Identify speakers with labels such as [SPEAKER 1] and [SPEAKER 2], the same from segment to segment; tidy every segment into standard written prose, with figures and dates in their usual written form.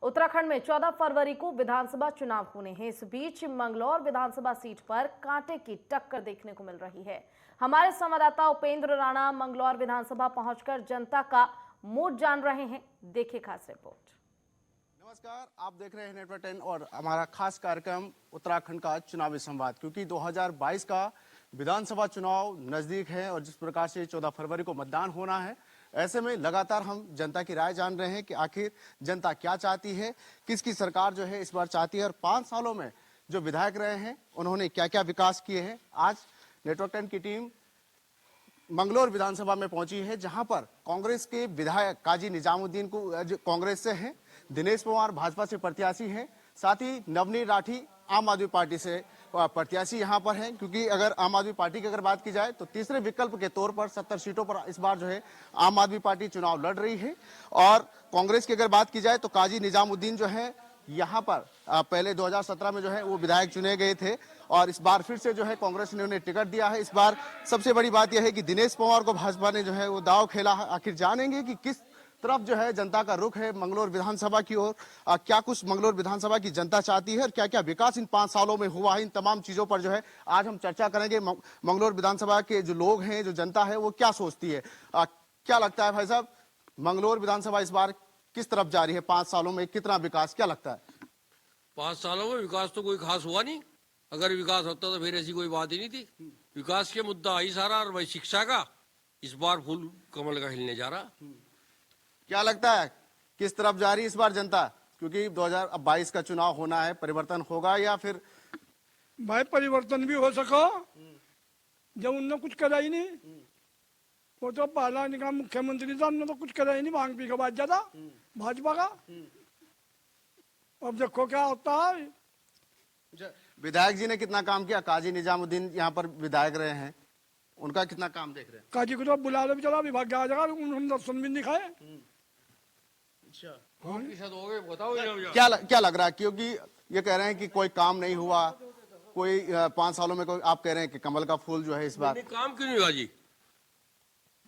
[SPEAKER 1] उत्तराखंड में 14 फरवरी को विधानसभा चुनाव होने हैं। इस बीच मंगलौर विधानसभा सीट पर कांटे की टक्कर देखने को मिल रही है। हमारे संवाददाता उपेंद्र राणा मंगलौर विधानसभा पहुंचकर जनता का मूड जान रहे हैं। देखिए खास रिपोर्ट।
[SPEAKER 2] नमस्कार, आप देख रहे हैं नेटवर्क 10 और हमारा खास कार्यक्रम उत्तराखंड का चुनावी संवाद। क्योंकि 2022 का विधानसभा चुनाव नजदीक है और जिस प्रकार से 14 फरवरी को मतदान होना है, ऐसे में लगातार हम जनता की राय जान रहे हैं कि आखिर जनता क्या चाहती है, किसकी सरकार जो है इस बार चाहती है और 5 सालों में जो विधायक रहे हैं उन्होंने क्या क्या विकास किए हैं। आज नेटवर्क 10 की टीम मंगलौर विधानसभा में पहुंची है, जहां पर कांग्रेस के विधायक काजी निजामुद्दीन को कांग्रेस से हैं, दिनेश पवार भाजपा से प्रत्याशी हैं, साथ ही नवनीत राठी आम आदमी पार्टी से प्रत्याशी यहां पर हैं। क्योंकि अगर आम आदमी पार्टी की अगर बात की जाए तो तीसरे विकल्प के तौर पर 70 सीटों पर इस बार जो है आम आदमी पार्टी चुनाव लड़ रही है। और कांग्रेस की अगर बात की जाए तो काजी निजामुद्दीन जो है यहाँ पर पहले 2017 में जो है वो विधायक चुने गए थे और इस बार फिर से जो है कांग्रेस ने उन्हें टिकट दिया है। इस बार सबसे बड़ी बात यह है कि दिनेश पवार को भाजपा ने जो है वो दांव खेला है। आखिर जानेंगे कि किस तरफ जो है जनता का रुख है मंगलौर विधानसभा की ओर, क्या कुछ मंगलौर विधानसभा की जनता चाहती है और क्या क्या विकास इन 5 सालों में हुआ है। इन तमाम चीजों पर जो है आज हम चर्चा करेंगे। मंगलौर विधानसभा के जो लोग हैं, जो जनता है, वो क्या सोचती है। क्या लगता है भाई साहब, मंगलौर विधानसभा इस बार किस तरफ जा रही है? 5 सालों में कितना विकास, क्या लगता है?
[SPEAKER 3] 5 सालों में विकास तो कोई खास हुआ नहीं। अगर विकास होता तो फिर ऐसी कोई बात ही नहीं थी। विकास के मुद्दा आई सारा, और वही शिक्षा का इस बार फूल कमल का खिलने जा रहा।
[SPEAKER 2] क्या लगता है किस तरफ जा रही है इस बार जनता? क्योंकि 2022 का चुनाव होना है, परिवर्तन होगा या फिर?
[SPEAKER 4] भाई परिवर्तन भी हो सका जब उनने कुछ करा ही नहीं। वो तो पहला निकला मुख्यमंत्री था, हमने तो कुछ करा ही नहीं, भांग पी के बाद ज्यादा भाजपा का। अब देखो क्या होता है।
[SPEAKER 2] विधायक जी ने कितना काम किया? काजी निजामुद्दीन यहाँ पर विधायक रहे हैं, उनका कितना काम देख रहे हैं? काजी
[SPEAKER 4] को तो बुला लो, चला विभाग आ जाएगा, उन्होंने दर्शन भी नहीं खाए।
[SPEAKER 2] क्या लग रहा है? क्योंकि ये कह रहे हैं कि कोई काम नहीं हुआ, कोई 5 सालों में कोई, आप कह रहे हैं कि कमल का फूल जो है इस बार।
[SPEAKER 3] काम क्यों नहीं हुआ जी?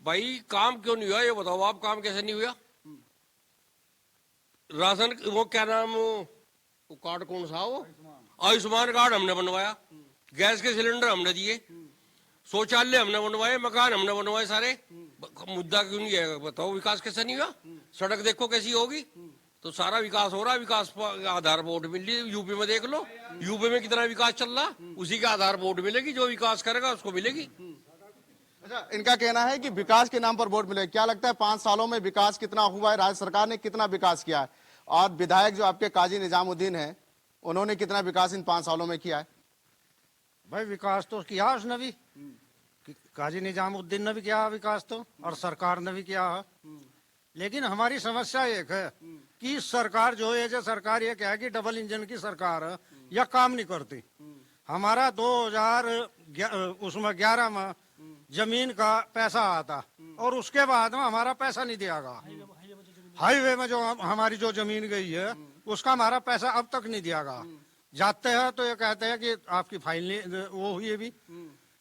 [SPEAKER 3] भाई काम क्यों नहीं हुआ ये बताओ आप। काम कैसे नहीं हुआ? राशन वो क्या नाम, वो कार्ड कौन सा, वो आयुष्मान कार्ड हमने बनवाया, गैस के सिलेंडर हमने दिए, शौचालय हमने बनवाए, मकान हमने बनवाए सारे। मुद्दा क्यों नहीं है बताओ? विकास कैसे नहीं हुआ? सड़क देखो कैसी होगी, तो सारा विकास हो रहा है। विकास पर आधार वोट मिल रही है। यूपी में देख लो, यूपी में कितना विकास चल रहा, उसी का आधार वोट मिलेगी। जो विकास करेगा उसको मिलेगी।
[SPEAKER 2] अच्छा, इनका कहना है कि विकास के नाम पर वोट मिले। क्या लगता है 5 सालों में विकास कितना हुआ है? राज्य सरकार ने कितना विकास किया है? और विधायक जो आपके काजी निजामुद्दीन है, उन्होंने कितना विकास इन 5 सालों में किया है?
[SPEAKER 5] भाई विकास तो किया उसने भी, काजी निजामुद्दीन ने भी किया विकास तो, और सरकार ने भी किया है। लेकिन हमारी समस्या एक है कि सरकार जो है, जो सरकार ये क्या है कि डबल इंजन की सरकार है, यह काम नहीं करती। हमारा 2011 में जमीन का पैसा आता और उसके बाद में हमारा पैसा नहीं दियागा। हाईवे में जो हमारी जो जमीन गई है उसका हमारा पैसा अब तक नहीं दियागा। जाते हैं तो ये कहते हैं कि आपकी फाइल नहीं वो हुई है भी,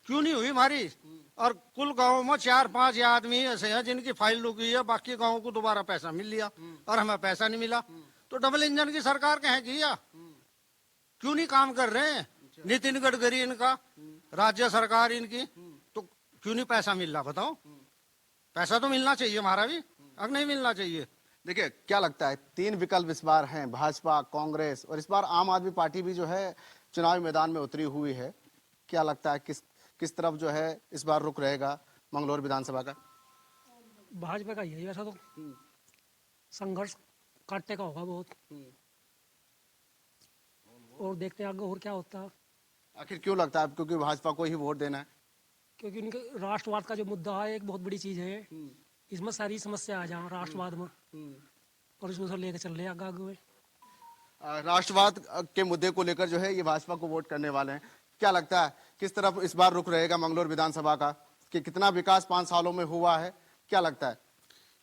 [SPEAKER 5] क्यों नहीं हुई हमारी? और कुल गांव में 4-5 आदमी ऐसे हैं जिनकी फाइल रुकी है, बाकी गांव को दोबारा पैसा मिल लिया और हमें पैसा नहीं मिला। तो डबल इंजन की सरकार कहे किया, क्यों नहीं काम कर रहे हैं? नितिन गडकरी इनका, राज्य सरकार इनकी, तो क्यों नहीं पैसा मिल रहा बताओ? पैसा तो मिलना चाहिए हमारा भी, अब नहीं मिलना चाहिए।
[SPEAKER 2] देखिए, क्या लगता है 3 विकल्प इस बार हैं, भाजपा, कांग्रेस और इस बार आम आदमी पार्टी भी जो है चुनावी मैदान में उतरी हुई है। क्या लगता है किस तरफ जो है इस बार रुख रहेगा मंगलौर विधानसभा का?
[SPEAKER 6] भाजपा का यही, वैसा तो संघर्ष काटने का होगा बहुत, और देखते हैं आगे और क्या होता है।
[SPEAKER 2] आखिर क्यों लगता है? क्योंकि भाजपा को ही वोट देना है?
[SPEAKER 6] क्योंकि उनके राष्ट्रवाद का जो मुद्दा है एक बहुत बड़ी चीज है। इसमें सारी समस्या आ जाए राष्ट्रवाद में, और इसमें से लेकर चल रहे आगे आगे।
[SPEAKER 2] राष्ट्रवाद के मुद्दे को लेकर जो है ये भाजपा को वोट करने वाले हैं। क्या लगता है किस तरफ इस बार रुख रहेगा मंगलौर विधानसभा का, कि कितना विकास 5 सालों में हुआ है? क्या लगता है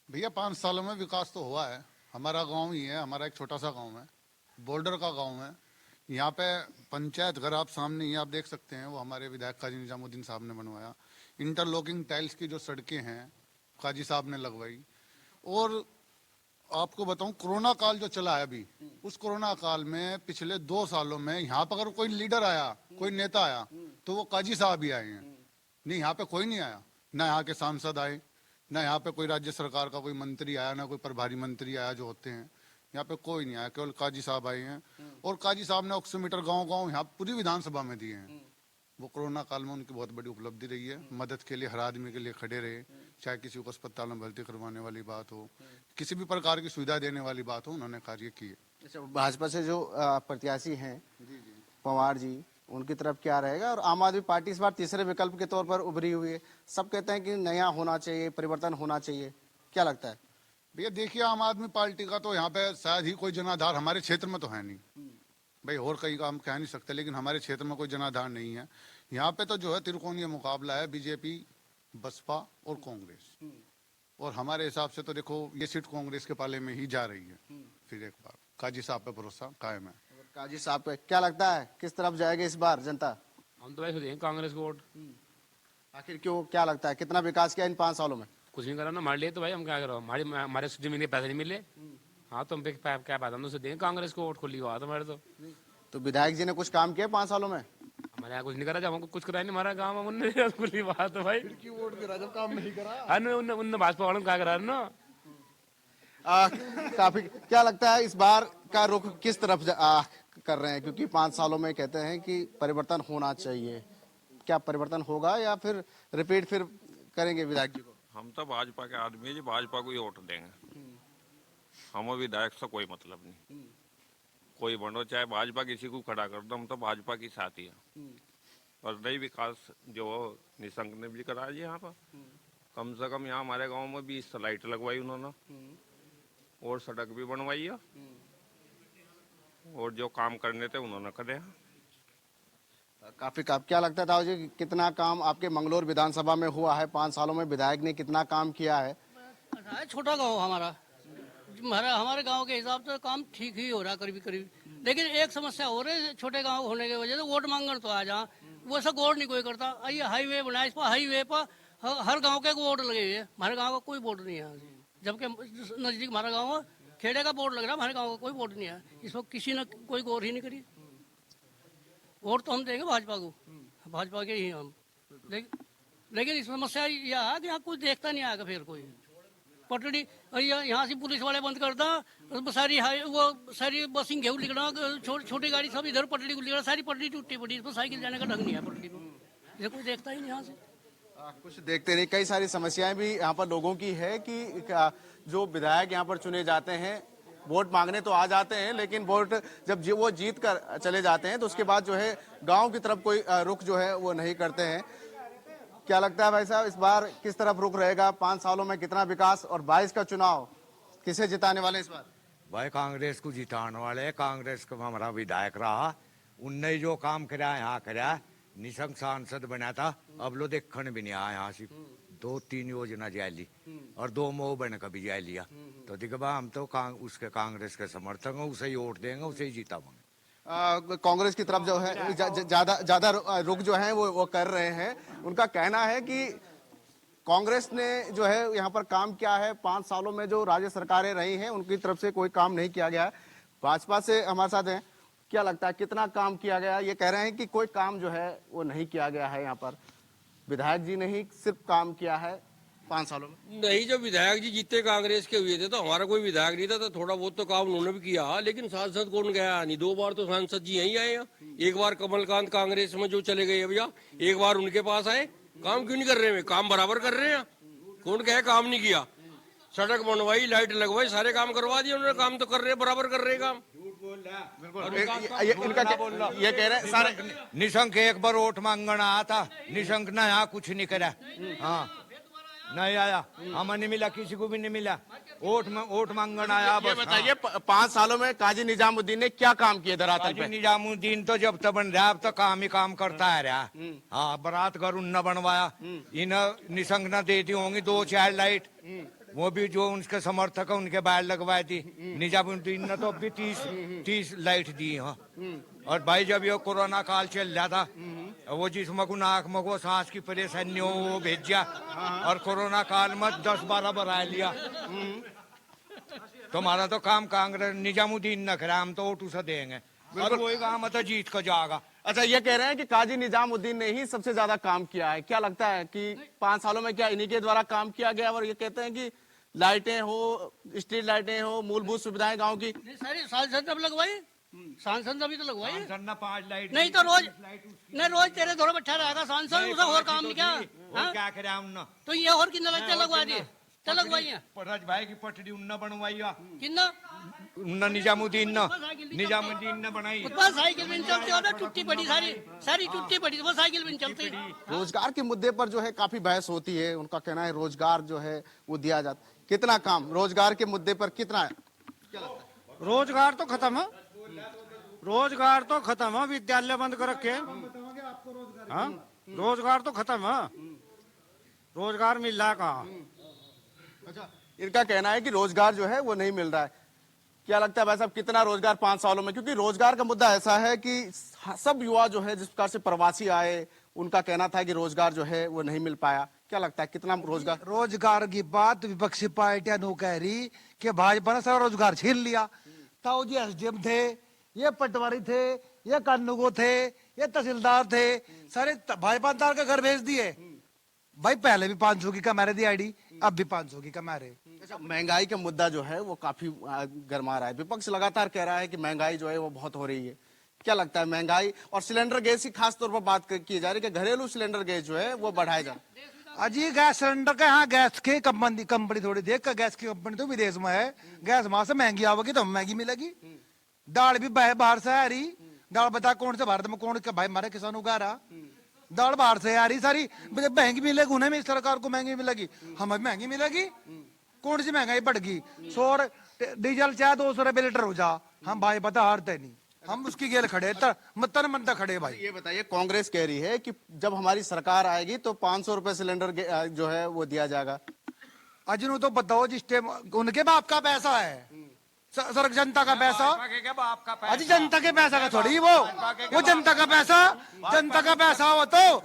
[SPEAKER 7] भैया? 5 सालों में विकास तो हुआ है। हमारा गांव ही है, हमारा एक छोटा सा गांव है, बॉर्डर का गांव है। यहाँ पे पंचायत घर आप सामने ही आप देख सकते हैं, वो हमारे विधायक काजी निजामुद्दीन साहब ने बनवाया। इंटरलॉकिंग टाइल्स की जो सड़कें हैं काजी साहब ने लगवाई। और आपको बताऊं, कोरोना काल जो चला है अभी, उस कोरोना काल में पिछले 2 सालों में यहाँ पर अगर कोई लीडर आया, कोई नेता आया, तो वो काजी साहब ही आए हैं। नहीं, यहाँ पे कोई नहीं आया, ना यहाँ के सांसद आए, ना यहाँ पे कोई राज्य सरकार का कोई मंत्री आया, ना कोई प्रभारी मंत्री आया जो होते हैं। यहाँ पे कोई नहीं आया, केवल काजी साहब आए हैं। और काजी साहब ने ऑक्सीमीटर गांव-गांव यहाँ पूरी विधानसभा में दिए हैं। वो कोरोना काल में उनकी बहुत बड़ी उपलब्धि रही है। मदद के लिए हर आदमी के लिए खड़े रहे, चाहे किसी को अस्पताल में भर्ती करवाने वाली बात हो, किसी भी प्रकार की सुविधा देने वाली बात हो, उन्होंने कार्य किए।
[SPEAKER 2] अच्छा, भाजपा से जो प्रत्याशी हैं पवार जी, उनकी तरफ क्या रहेगा? और आम आदमी पार्टी इस बार तीसरे विकल्प के तौर पर उभरी हुई है। सब कहते हैं कि नया होना चाहिए, परिवर्तन होना चाहिए, क्या लगता है?
[SPEAKER 7] भैया देखिए, आम आदमी पार्टी का तो यहाँ पे शायद ही कोई जनाधार हमारे क्षेत्र में तो है नहीं भाई, और कहीं का हम कह नहीं सकते, लेकिन हमारे क्षेत्र में कोई जनाधार नहीं है। यहाँ पे तो जो है त्रिकोणीय मुकाबला है, बीजेपी, बसपा और कांग्रेस। और हमारे हिसाब से तो देखो ये सीट कांग्रेस के पाले में ही जा रही है। फिर एक बार काजी साहब पे भरोसा कायम है।
[SPEAKER 2] काजी साहब पे क्या लगता है, किस तरफ जाएगी इस बार जनता?
[SPEAKER 8] हम तो वैसे देंगे कांग्रेस को वोट।
[SPEAKER 2] आखिर क्यों, क्या लगता है कितना विकास किया इन 5 सालों में?
[SPEAKER 8] कुछ नहीं करा ना हमारे लिए, तो भाई हम क्या करो, हमारे जमीन के पैसे नहीं मिले। हाँ तो हम पे क्या बात, हम तो देंगे कांग्रेस को वोट, खुली बात हमारे
[SPEAKER 2] तो विधायक जी ने कुछ काम किया 5 सालों में?
[SPEAKER 8] हमारे यहाँ कुछ नहीं करा, जब हमको कुछ करा नहीं हमारा गाँव में, उनने खुली बात है भाई।
[SPEAKER 2] क्यों वोट गिरा जब काम नहीं करा?
[SPEAKER 8] हाँ उनने भाजपा वालों क्या करा ना।
[SPEAKER 2] काफी क्या लगता है इस बार का रुख किस तरफ कर रहे हैं? क्योंकि 5 सालों में कहते हैं कि परिवर्तन होना चाहिए, क्या परिवर्तन होगा या फिर रिपीट फिर करेंगे विधायक जी को?
[SPEAKER 9] हम तो भाजपा के आदमी है जी, भाजपा को ही वोट देंगे। हमें विधायक से कोई मतलब नहीं, कोई बनो चाहे भाजपा किसी को खड़ा कर दो, हम तो भाजपा की साथी है। और नई विकास जो निशंक ने भी करा जी यहाँ पर, कम से कम यहाँ हमारे गांव में 20 लाइट लगवाई उन्होंने, और सड़क भी बनवाई है, और जो काम करने थे उन्होंने करे हैं।
[SPEAKER 2] काफी क्या लगता था जी, कितना काम आपके मंगलौर विधानसभा में हुआ है 5 सालों में? विधायक ने कितना काम किया है?
[SPEAKER 10] छोटा गांव हमारे गांव के हिसाब से काम ठीक ही हो रहा करीब करीब, लेकिन एक समस्या हो रही है, छोटे गांव होने की वजह से वोट मांगने तो आ जा, वो ऐसा गौर नहीं कोई करता। ये हाईवे बनाया, इस पर हाईवे पर हर गांव के वोट लगे हुए हैं, हमारे गांव का कोई वोट नहीं है। जबकि नजदीक हमारा गाँव है, खेड़े का बोर्ड लग रहा है, हमारे गाँव का कोई वोट नहीं है। इस पर किसी ने कोई गौर ही नहीं करी। वोट तो हम देंगे भाजपा को, भाजपा के ही हम, लेकिन इस समस्या यह है कि यहाँ कुछ देखता नहीं आएगा। फिर कोई पटड़ी यहाँ से पुलिस वाले बंद करता, सारी बसिंग घेऊ लिखना, छोटी गाड़ी सब इधर पटड़ी को लिखना, सारी पटड़ी टूटी पड़ी, इस पर साइकिल जाने का ढंग नहीं है पटड़ी को, ये कोई देखता ही नहीं यहाँ से।
[SPEAKER 2] कुछ देखते नहीं। कई सारी समस्याएं भी यहाँ पर लोगों की है कि जो विधायक यहाँ पर चुने जाते हैं वोट मांगने तो आ जाते हैं, लेकिन वोट जब वो जीत कर चले जाते हैं तो उसके बाद जो है गांव की तरफ कोई रुख जो है वो नहीं करते हैं। क्या लगता है भाई साहब, इस बार किस तरफ रुख रहेगा? 5 सालों में कितना विकास? और 22 का चुनाव किसे जिताने वाले इस बार?
[SPEAKER 11] भाई कांग्रेस को जिताने वाले, कांग्रेस का हमारा विधायक रहा, उनने जो काम कराया यहाँ कराया। निशंक सांसद बना था, अब लो देखने भी नहीं आया यहाँ से। 2-3 योजना जाली और 2 मोह बन का भी जा लिया, तो देखो हम तो उसके कांग्रेस के समर्थक हैं, उसे ही वोट देंगे, उसे ही जीताएंगे।
[SPEAKER 2] कांग्रेस की तरफ जो है ज्यादा रुख जो है वो कर रहे हैं। उनका कहना है कि कांग्रेस ने जो है यहाँ पर काम किया है 5 सालों में, जो राज्य सरकारें रही हैं उनकी तरफ से कोई काम नहीं किया गया है। भाजपा से हमारे साथ हैं, क्या लगता है कितना काम किया गया? ये कह रहे हैं कि कोई काम जो है वो नहीं किया गया है। यहाँ पर विधायक जी ने ही सिर्फ काम किया है 5 सालों में।
[SPEAKER 3] नहीं, जब विधायक जी जीते कांग्रेस के हुए थे तो हमारा कोई विधायक नहीं था, तो थोड़ा बहुत तो काम उन्होंने भी किया, लेकिन सांसद कौन गया नहीं। 2 बार तो सांसद जी यहीं आए हैं। एक बार कमलकांत कांग्रेस में जो चले गए भैया, एक बार उनके पास आए। काम क्यों नहीं कर रहे हैं? काम बराबर कर रहे हैं। कौन कहे काम नहीं किया? सड़क बनवाई, लाइट लगवाई, सारे काम करवा दिए उन्होंने। काम तो कर रहे, बराबर कर रहे काम।
[SPEAKER 2] इनका ये कह रहे हैं सारे।
[SPEAKER 11] निशंक एक बार वोट मांगना आया था, निशंक ने यहाँ कुछ नहीं करा। हाँ नहीं आया, हमें नहीं मिला, किसी को भी नहीं मिला। वोट मांगना आया।
[SPEAKER 2] ये बताइए 5 सालों में काजी निजामुद्दीन ने क्या काम किए धरातल पे?
[SPEAKER 11] निजामुद्दीन तो जब तक बन रहा, अब तो काम ही काम करता है रहा। हाँ, बारात घर उन बनवाया, इन निशंक न देती होंगी 2-4 लाइट, वो भी जो उनके समर्थक है उनके बाहर लगवाई थी। निजामुद्दीन ने तो अभी 30 लाइट दी। हाँ, और भाई जब ये कोरोना काल चल रहा था, वो जिसमें को नाक में को सांस की परेशानी हो वो भेजा, और कोरोना काल में 10-12 बढ़ा लिया। तुम्हारा तो काम कांग्रेस निजामुद्दीन न करा, हम तो वोटू से देंगे और वही काम तो जीत को जाएगा।
[SPEAKER 2] अच्छा, ये कह रहे हैं कि काजी निजामुद्दीन ने ही सबसे ज्यादा काम किया है। क्या लगता है कि 5 सालों में क्या इन्हीं के द्वारा काम किया गया? और ये कहते हैं कि लाइटें हो, स्ट्रीट लाइटें हो, मूलभूत सुविधाएं गांव की
[SPEAKER 10] नहीं, सारी सांसद अब लगवाई, सांसद अभी तो लगवाई,
[SPEAKER 11] सांसद ने 5 लाइट
[SPEAKER 10] नहीं तो रोज नहीं, रोज तेरे थोड़ा बैठा रहेगा सांसद, उसे और काम नहीं क्या?
[SPEAKER 11] और क्या करे उन्ना
[SPEAKER 10] तो ये और कितना लगता लगवा दिए, क्या लगवाई है?
[SPEAKER 11] पटराज भाई की पटड़ी उन्ना बनवाई है,
[SPEAKER 10] कितना
[SPEAKER 11] उन्ना निजामुद्दीन ने बनाई।
[SPEAKER 10] बस साइकिल भी नहीं चलती, और टूटी पड़ी, सारी टूटी पड़ी, वो साइकिल भी नहीं चलती।
[SPEAKER 2] रोजगार के मुद्दे पर जो है काफी बहस होती है। उनका कहना है रोजगार जो है वो दिया जाता। कितना काम रोजगार के मुद्दे पर कितना है? क्या लगता है?
[SPEAKER 5] रोजगार तो खत्म है, रोजगार तो खत्म है, विद्यालय बंद कर रखे। हाँ, रोजगार तो खत्म है, रोजगार मिल रहा है कहाँ?
[SPEAKER 2] अच्छा, इनका कहना है कि रोजगार जो है वो नहीं मिल रहा है। क्या लगता है भाई साहब, कितना रोजगार 5 सालों में? क्योंकि रोजगार का मुद्दा ऐसा है कि सब युवा जो है जिस प्रकार से प्रवासी आए, उनका कहना था कि रोजगार जो है वो नहीं मिल पाया। क्या लगता है कितना रोजगार?
[SPEAKER 12] रोजगार की बात विपक्षी पार्टियां नो कह रही कि भाजपा ने सारा रोजगार छीन लिया। ताऊ जी एसडीएम थे, ये पटवारी थे, ये कानूगो थे, ये तहसीलदार थे, सारे भाजपा के घर भेज दिए। भाई पहले भी 500 की कमा रहे दी आईडी, अब भी 500 की कमा रहे।
[SPEAKER 2] अच्छा, महंगाई का मुद्दा जो है वो काफी गरमा रहा है। विपक्ष लगातार कह रहा है कि महंगाई जो है वो बहुत हो रही है। क्या लगता है महंगाई और सिलेंडर गैस की खास तौर पर बात की जा रही है कि घरेलू सिलेंडर गैस जो है वो बढ़ाया जाए?
[SPEAKER 12] अजी गैस सिलेंडर का यहाँ गैस की कंपनी थोड़ी देख का, गैस की कंपनी तो विदेश में है, गैस वहां से महंगी आवेगी तो महंगी मिलेगी। दाल भी बाहर से आ रही, दाल बता कौन से भारत में कौन के भाई हमारे किसान उगा रहा, दाल बाहर से आ रही सारी, महंगी मिलेगी उन्हें भी, सरकार को महंगी मिलेगी, हमें महंगी मिलेगी। कौन सी महंगाई बढ़ गई? 100 डीजल चाहे 200 रुपये लीटर हो जा, हम भाई पता हारते नहीं, हम उसकी गेल खड़े तन मन तक खड़े। भाई
[SPEAKER 2] ये बताइए, कांग्रेस कह रही है कि जब हमारी सरकार आएगी तो 500 रुपए सिलेंडर जो है वो दिया जाएगा।
[SPEAKER 12] अजनू तो बताओ, जिस टाइम उनके बाप का पैसा है, सर जनता का पैसा, अजी जनता के पैसा का थोड़ी वो जनता का पैसा हो तो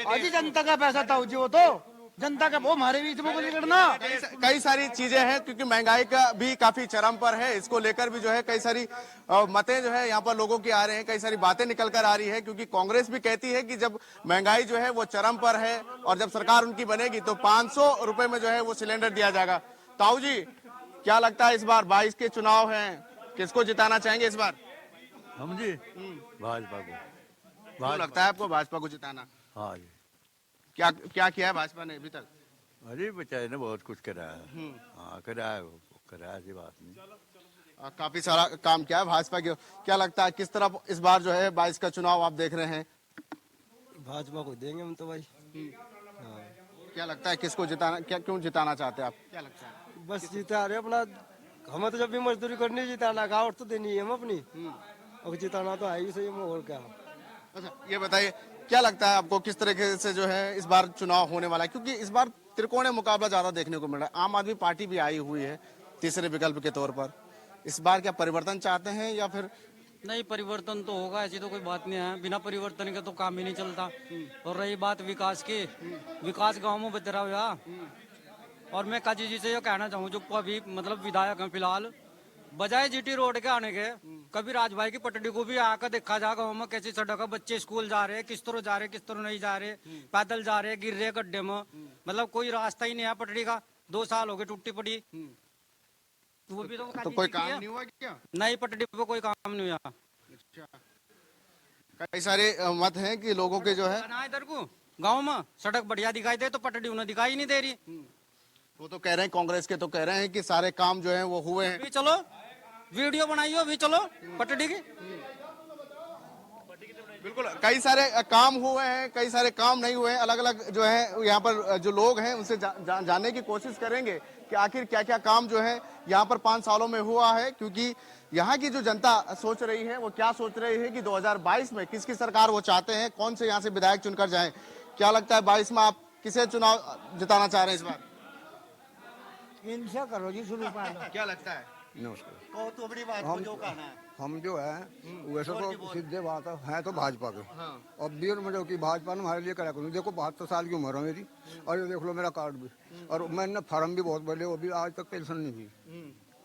[SPEAKER 12] अजी जनता का पैसा था जी, वो तो जनता का, वो हमारे बीच में बोली करना।
[SPEAKER 2] कई सारी चीजें हैं क्योंकि महंगाई का भी काफी चरम पर है। इसको लेकर भी जो है कई सारी मतें जो है यहाँ पर लोगों की आ रहे हैं, कई सारी बातें निकल कर आ रही है। क्योंकि कांग्रेस भी कहती है कि जब महंगाई जो है वो चरम पर है और जब सरकार उनकी बनेगी तो 500 रुपए में जो है वो सिलेंडर दिया जाएगा। ताऊ जी, क्या लगता है इस बार 22 के चुनाव हैं, किसको जिताना चाहेंगे इस बार?
[SPEAKER 13] हम जी भाजपा को।
[SPEAKER 2] क्यों लगता है आपको भाजपा को जिताना?
[SPEAKER 13] हाँ जी।
[SPEAKER 2] क्या क्या किया है भाजपा ने अभी तक?
[SPEAKER 13] अरे बेचारे ने बहुत कुछ कराया है। हाँ कराया ऐसी बात नहीं,
[SPEAKER 2] काफी सारा काम किया है भाजपा की। क्या लगता है किस तरह इस बार जो है 22 का चुनाव आप देख रहे हैं?
[SPEAKER 14] भाजपा को देंगे हम तो भाई।
[SPEAKER 2] क्या लगता है किसको जिताना, क्या क्यों जिताना चाहते हैं आप? क्या लगता है?
[SPEAKER 14] बस जिता रहे अपना, हमें तो जब भी मजदूरी करनी जिताना का, और तो देनी है हम अपनी, अब जिताना तो है ही सही में, और क्या।
[SPEAKER 2] अच्छा, ये बताइए क्या लगता है आपको किस तरीके से जो है इस बार चुनाव होने वाला है? क्योंकि इस बार त्रिकोणीय मुकाबला ज्यादा देखने को मिल रहा है। आम आदमी पार्टी भी आई हुई है तीसरे विकल्प के तौर पर। इस बार क्या परिवर्तन चाहते हैं या फिर?
[SPEAKER 15] नहीं, परिवर्तन तो होगा, ऐसी तो कोई बात नहीं है। बिना परिवर्तन के तो काम ही नहीं चलता। और रही बात विकास की, विकास गाँव में बतेरा हुआ। और मैं काजी जी से ये कहना चाहूँ, जो अभी मतलब विधायक हैं फिलहाल, बजाय जीटी रोड के आने के, कभी राजभाई की पटड़ी को भी आकर देखा जा गाँव में कैसी सड़क है, बच्चे स्कूल जा रहे हैं, किस तरह जा रहे, किस तरह नहीं जा रहे, पैदल जा रहे, गिर रहे गड्ढे में, मतलब कोई रास्ता ही नहीं है पटड़ी का। 2 साल हो गए टूटी पड़ी, वो भी तो
[SPEAKER 2] कोई काम नहीं हुआ क्या?
[SPEAKER 15] नहीं, पटड़ी पे कोई काम नहीं हुआ।
[SPEAKER 2] कई सारे मत हैं कि लोगों के जो है
[SPEAKER 15] इधर को गाँव में सड़क बढ़िया दिखाई दे तो पटड़ी उन्हें दिखाई नहीं दे रही।
[SPEAKER 2] वो तो कह रहे हैं, कांग्रेस के तो कह रहे हैं कि सारे काम जो है वो हुए हैं।
[SPEAKER 15] भी चलो वीडियो बनाइयो, भी चलो पटड़ी की।
[SPEAKER 2] बिल्कुल, कई सारे काम हुए हैं, कई सारे काम नहीं हुए हैं। अलग अलग जो है यहाँ पर जो लोग हैं उनसे जानने की कोशिश करेंगे कि आखिर क्या क्या काम जो है यहाँ पर 5 सालों में हुआ है। क्योंकि यहाँ की जो जनता सोच रही है वो क्या सोच रही है कि 2022 में किसकी सरकार वो चाहते हैं, कौन से यहाँ से विधायक चुनकर जाएं। क्या लगता है 22 में आप किसे चुनाव जिताना चाह रहे हैं इस बार?
[SPEAKER 12] इनसे करो जी शुरू।
[SPEAKER 2] क्या लगता है?
[SPEAKER 13] नमस्कार।
[SPEAKER 2] कहो तो बड़ी बात
[SPEAKER 13] हम
[SPEAKER 2] जो कहना है।
[SPEAKER 13] हम जो है वैसे तो सीधे बात है तो भाजपा के। अब भी मतलब कि भाजपा ने हमारे लिए करा करूँ। देखो 72 साल की उम्र है मेरी, और ये देख लो मेरा कार्ड भी, और मैंने फार्म भी बहुत भरे, वो भी आज तक पेंशन नहीं हुई।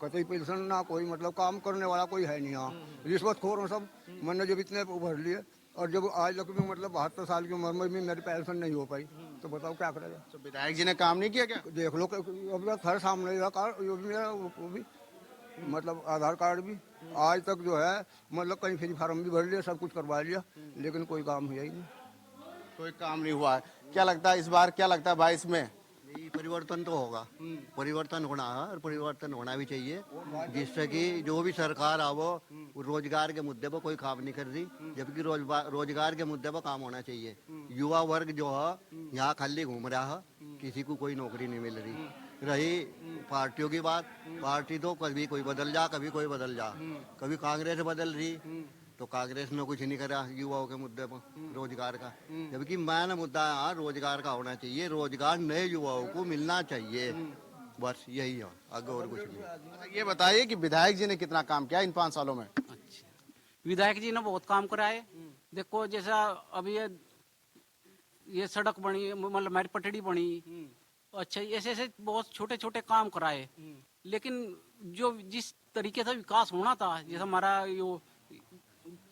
[SPEAKER 13] कतई पेंशन ना कोई मतलब काम करने वाला कोई है नहीं यहाँ। रिश्वत खोर हैं सब। मैंने जब इतने भर लिए और जब आज तक भी मतलब 72 साल की उम्र में भी मेरी पेंशन नहीं हो पाई, तो बताओ क्या करेगा।
[SPEAKER 2] तो विधायक जी ने काम नहीं किया क्या?
[SPEAKER 13] देख लो अभी हर सामने कार्ड वो भी मेरा वो भी मतलब आधार कार्ड भी आज तक जो है मतलब कहीं फ्री फार्म भी भर लिया, सब कुछ करवा लिया, लेकिन कोई काम हुआ ही नहीं।
[SPEAKER 2] कोई काम नहीं हुआ है। क्या लगता है इस बार, क्या लगता है 22 में?
[SPEAKER 16] परिवर्तन तो होगा, परिवर्तन होना है और परिवर्तन होना भी चाहिए, जिससे कि जो भी सरकार आ वो रोजगार के मुद्दे पर कोई काम नहीं कर रही, जबकि रोजगार के मुद्दे पर काम होना चाहिए। युवा वर्ग जो है यहाँ खाली घूम रहा है, किसी को कोई नौकरी नहीं मिल रही। रही पार्टियों की बात, पार्टी तो कभी कोई बदल जा, कभी कोई बदल जा, कभी कांग्रेस बदल रही तो कांग्रेस ने कुछ नहीं करा युवाओं के मुद्दे पर रोजगार का, जबकि मेन मुद्दा यहाँ रोजगार का होना चाहिए। रोजगार नए युवाओं को मिलना चाहिए, बस यही है, आगे और कुछ नहीं।
[SPEAKER 2] ये बताइए कि विधायक जी ने कितना काम किया इन 5 सालों में?
[SPEAKER 15] विधायक जी ने बहुत काम करा है। देखो जैसा अभी ये सड़क बनी, मतलब हमारी पटड़ी बनी, अच्छा ऐसे ऐसे बहुत छोटे छोटे काम कराए, लेकिन जो जिस तरीके से विकास होना था, जैसा हमारा यो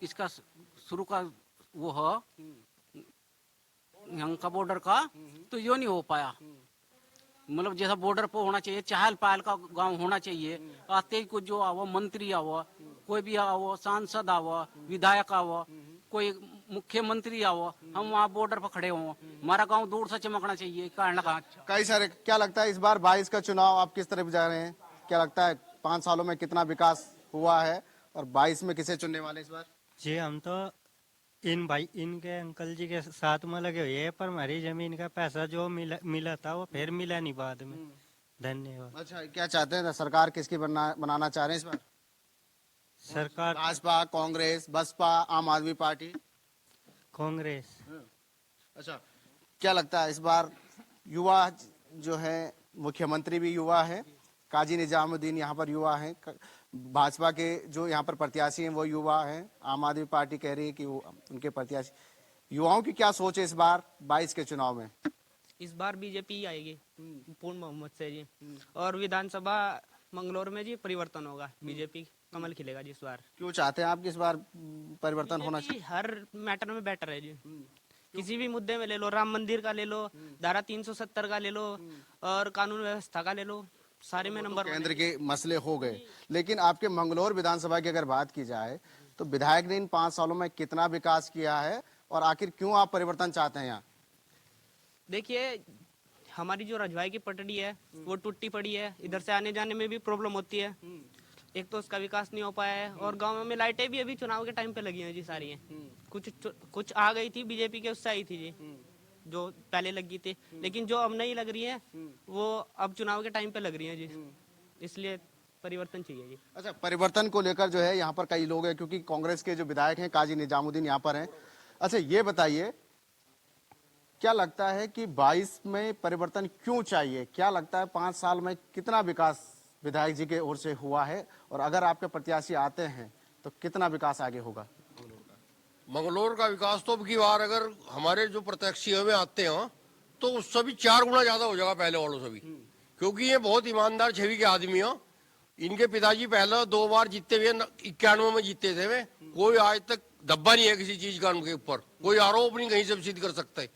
[SPEAKER 15] इसका शुरू का वो है यहाँ का बॉर्डर का, तो यो नहीं हो पाया। मतलब जैसा बॉर्डर पर होना चाहिए, चहल पहल का गांव होना चाहिए। आते ही कुछ जो आवो मंत्री आवो, कोई भी आवो, सांसद आवो, विधायक आवो, कोई मुख्यमंत्री आवो, हम वहाँ बॉर्डर पर खड़े हों, हमारा गांव दूर से चमकना चाहिए।
[SPEAKER 2] कई सारे। क्या लगता है इस बार 22 का चुनाव आप किस तरफ जा रहे हैं? क्या लगता है 5 सालों में कितना विकास हुआ है और 22 में किसे चुनने वाले इस बार?
[SPEAKER 17] जी हम तो इनके अंकल जी के साथ में लगे हुए हैं, पर हमारी जमीन का पैसा जो मिला था वो फिर मिला नहीं बाद में। धन्यवाद।
[SPEAKER 2] अच्छा, क्या चाहते हैं सरकार किसकी बनाना चाह रहे हैं इस बार?
[SPEAKER 17] सरकार
[SPEAKER 2] भाजपा, कांग्रेस, बसपा, आम आदमी पार्टी?
[SPEAKER 17] कांग्रेस।
[SPEAKER 2] अच्छा, क्या लगता है इस बार युवा जो है, मुख्यमंत्री भी युवा है, काजी निजामुद्दीन यहाँ पर युवा हैं, भाजपा के जो यहाँ पर प्रत्याशी हैं वो युवा हैं, आम आदमी पार्टी कह रही है कि वो उनके प्रत्याशी। युवाओं की क्या सोच है इस बार 22 के चुनाव में?
[SPEAKER 18] इस बार बीजेपी आएगी पूर्ण बहुमत से जी, और विधानसभा मंगलौर में जी परिवर्तन होगा, बीजेपी कमल खिलेगा जी इस बार।
[SPEAKER 2] क्यों चाहते हैं आप इस बार परिवर्तन होना चाहिए?
[SPEAKER 18] हर मैटर में बेटर है जी, किसी भी मुद्दे में ले लो, राम मंदिर का ले लो, धारा 370 का ले लो, और कानून व्यवस्था का ले लो, सारे में नंबर
[SPEAKER 2] केंद्र के मसले हो गए। लेकिन आपके मंगलौर विधानसभा की अगर बात की जाए तो विधायक ने इन 5 सालों में कितना विकास किया है और आखिर क्यों आप परिवर्तन चाहते हैं यहाँ?
[SPEAKER 18] देखिए हमारी जो रजवाई की पटड़ी है वो टूटी पड़ी है, इधर से आने जाने में भी प्रॉब्लम होती है। एक तो उसका विकास नहीं हो पाया है, और गाँव में लाइटें भी अभी चुनाव के टाइम पे लगी हैं जी सारी हैं। कुछ आ गई थी बीजेपी के उससे आई थी जी, जो पहले लगी थी, लेकिन जो अब नहीं लग रही है वो अब चुनाव के टाइम पे लग रही है जी, इसलिए परिवर्तन चाहिए जी।
[SPEAKER 2] अच्छा, परिवर्तन को लेकर जो है यहाँ पर कई लोग हैं, क्योंकि कांग्रेस के जो विधायक हैं काजी निजामुद्दीन यहाँ पर हैं। अच्छा, ये बताइए क्या लगता है कि 22 में परिवर्तन क्यों चाहिए? क्या लगता है 5 साल में कितना विकास विधायक जी के ओर से हुआ है, और अगर आपके प्रत्याशी आते हैं तो कितना विकास आगे होगा?
[SPEAKER 3] मंगलौर का विकास तो अब की बार अगर हमारे जो प्रत्याशी में आते हैं तो उससे भी 4 गुना ज्यादा हो जाएगा पहले वालों से भी, क्योंकि ये बहुत ईमानदार छवि के आदमी हैं। इनके पिताजी पहले 2 बार जीते हुए 91 में जीते थे वे, कोई आज तक धब्बा नहीं है किसी चीज का उनके ऊपर, कोई आरोप नहीं कहीं से सिद्ध कर सकते।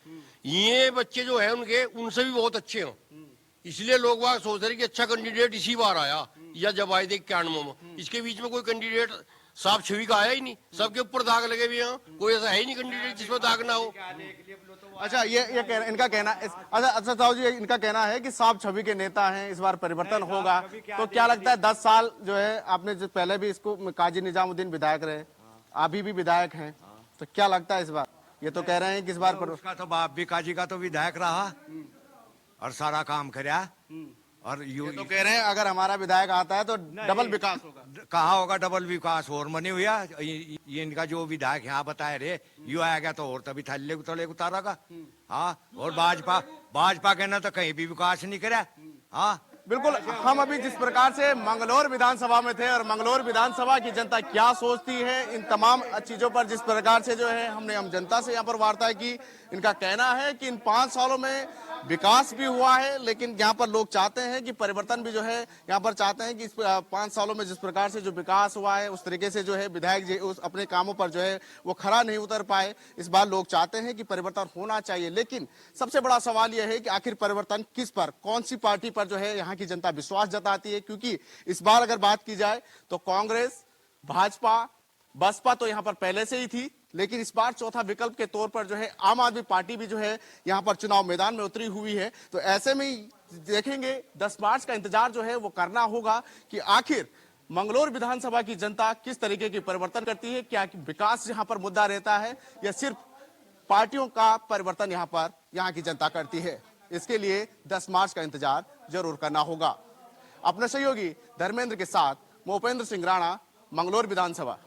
[SPEAKER 3] ये बच्चे जो है उनके उनसे भी बहुत अच्छे हैं, इसलिए लोग बात सोच रहे कि अच्छा कैंडिडेट इसी बार आया, या जब आए थे 91 में, इसके बीच में कोई कैंडिडेट साफ छवि का आया ही नहीं, सबके ऊपर दाग लगे हुए हैं, कोई ऐसा है ही नहीं कैंडिडेट जिसमें दाग ना हो।
[SPEAKER 2] अच्छा, ये इनका कहना, अच्छा साहू जी, इनका कहना है कि साफ छवि के नेता हैं, इस बार परिवर्तन होगा। तो क्या लगता है 10 साल जो है आपने जो पहले भी इसको काजी निजामुद्दीन विधायक रहे, अभी भी विधायक हैं, तो क्या लगता है इस बार? ये तो कह रहे हैं कि इस बार
[SPEAKER 11] उसका तो बाप भी काजी का तो विधायक रहा और सारा काम करया, और
[SPEAKER 2] ये तो कह रहे हैं अगर हमारा विधायक आता है तो डबल विकास होगा।
[SPEAKER 11] कहाँ होगा डबल विकास? और मनी हुआ ये इनका जो विधायक यहाँ बताए रे, यू आएगा तो और तभी थल्ले उतले उतारेगा। हाँ, और भाजपा के ना तो कहीं भी विकास नहीं करा। हाँ
[SPEAKER 2] बिल्कुल। हम अभी जिस प्रकार से मंगलौर विधानसभा में थे और मंगलौर विधानसभा की जनता क्या सोचती है इन तमाम चीजों पर, जिस प्रकार से जो है हम जनता से यहाँ पर वार्ता की, इनका कहना है कि इन 5 सालों में विकास भी हुआ है, लेकिन यहाँ पर लोग चाहते हैं कि परिवर्तन भी जो है यहाँ पर चाहते हैं कि इस 5 सालों में जिस प्रकार से जो विकास हुआ है उस तरीके से जो है विधायक जी उस अपने कामों पर जो है वो खरा नहीं उतर पाए। इस बार लोग चाहते हैं कि परिवर्तन होना चाहिए, लेकिन सबसे बड़ा सवाल यह है कि आखिर परिवर्तन किस पर, कौन सी पार्टी पर जो है यहाँ की जनता विश्वास जताती है। क्योंकि इस बार अगर बात की जाए तो कांग्रेस, भाजपा, बसपा तो यहाँ पर पहले से ही थी, लेकिन इस बार चौथा विकल्प के तौर पर जो है आम आदमी पार्टी भी जो है यहाँ पर चुनाव मैदान में उतरी हुई है। तो ऐसे में ही देखेंगे 10 मार्च का इंतजार जो है वो करना होगा कि आखिर मंगलौर विधानसभा की जनता किस तरीके की परिवर्तन करती है। क्या विकास यहाँ पर मुद्दा रहता है या सिर्फ पार्टियों का परिवर्तन यहाँ पर यहाँ की जनता करती है। इसके लिए 10 मार्च का इंतजार जरूर करना होगा। अपने सहयोगी धर्मेंद्र के साथ मैं उपेंद्र सिंह राणा, मंगलौर विधानसभा।